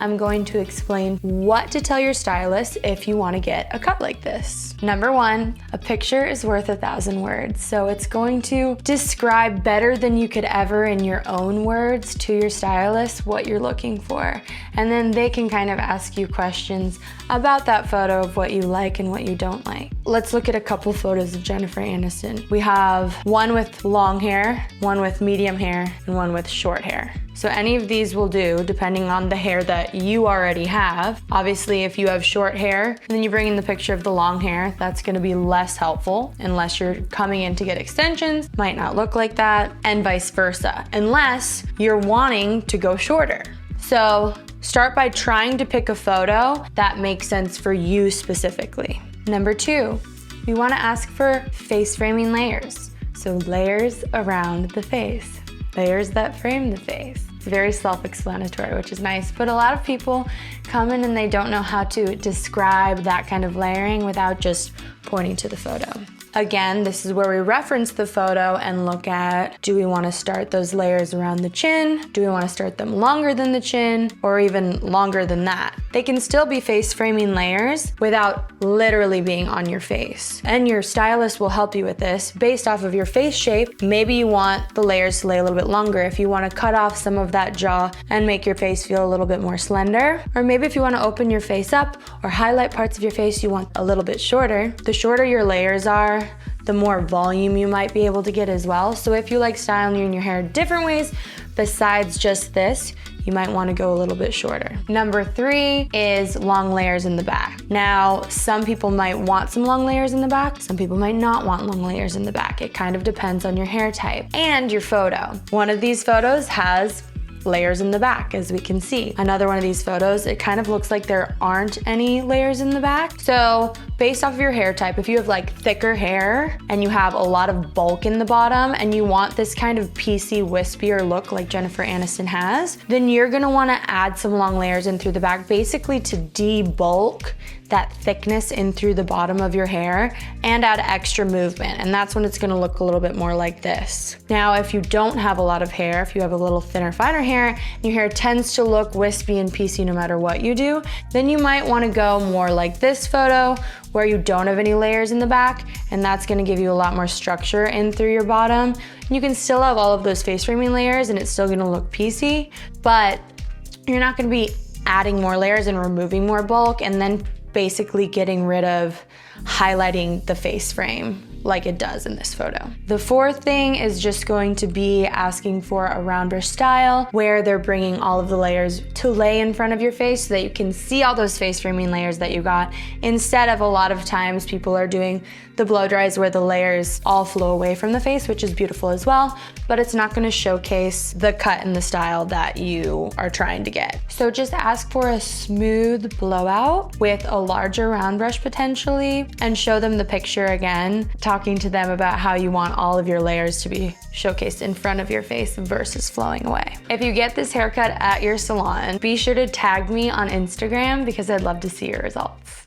I'm going to explain what to tell your stylist if you want to get a cut like this. Number one, a picture is worth 1,000 words. So it's going to describe better than you could ever in your own words to your stylist what you're looking for. And then they can kind of ask you questions about that photo of what you like and what you don't like. Let's look at a couple photos of Jennifer Aniston. We have one with long hair, one with medium hair, and one with short hair. So any of these will do depending on the hair that you already have. Obviously, if you have short hair and then you bring in the picture of the long hair, that's gonna be less helpful unless you're coming in to get extensions, might not look like that, and vice versa, unless you're wanting to go shorter. So start by trying to pick a photo that makes sense for you specifically. Number two, we wanna ask for face framing layers. So layers around the face, layers that frame the face. It's very self-explanatory, which is nice, but a lot of people come in and they don't know how to describe that kind of layering without just pointing to the photo. Again, this is where we reference the photo and look at, do we want to start those layers around the chin? Do we want to start them longer than the chin or even longer than that? They can still be face framing layers without literally being on your face. And your stylist will help you with this based off of your face shape. Maybe you want the layers to lay a little bit longer if you want to cut off some of that jaw and make your face feel a little bit more slender. Or maybe if you want to open your face up or highlight parts of your face you want a little bit shorter. The shorter your layers are, the more volume you might be able to get as well. So if you like styling your hair different ways besides just this, you might want to go a little bit shorter. Number three is long layers in the back. Now, some people might want some long layers in the back. Some people might not want long layers in the back. It kind of depends on your hair type and your photo. One of these photos has layers in the back, as we can see. Another one of these photos, it kind of looks like there aren't any layers in the back. So based off of your hair type, if you have like thicker hair and you have a lot of bulk in the bottom and you want this kind of piecey, wispier look like Jennifer Aniston has, then you're gonna wanna add some long layers in through the back, basically to debulk that thickness in through the bottom of your hair and add extra movement. And that's when it's gonna look a little bit more like this. Now, if you don't have a lot of hair, if you have a little thinner, finer hair, and your hair tends to look wispy and piecey no matter what you do, then you might wanna go more like this photo where you don't have any layers in the back, and that's gonna give you a lot more structure in through your bottom. You can still have all of those face framing layers and it's still gonna look piecey, but you're not gonna be adding more layers and removing more bulk and then basically getting rid of highlighting the face frame like it does in this photo. The fourth thing is just going to be asking for a round brush style where they're bringing all of the layers to lay in front of your face so that you can see all those face framing layers that you got, instead of a lot of times people are doing the blow dries where the layers all flow away from the face, which is beautiful as well, but it's not gonna showcase the cut and the style that you are trying to get. So just ask for a smooth blowout with a larger round brush potentially, and show them the picture again, talking to them about how you want all of your layers to be showcased in front of your face versus flowing away. If you get this haircut at your salon, be sure to tag me on Instagram because I'd love to see your results.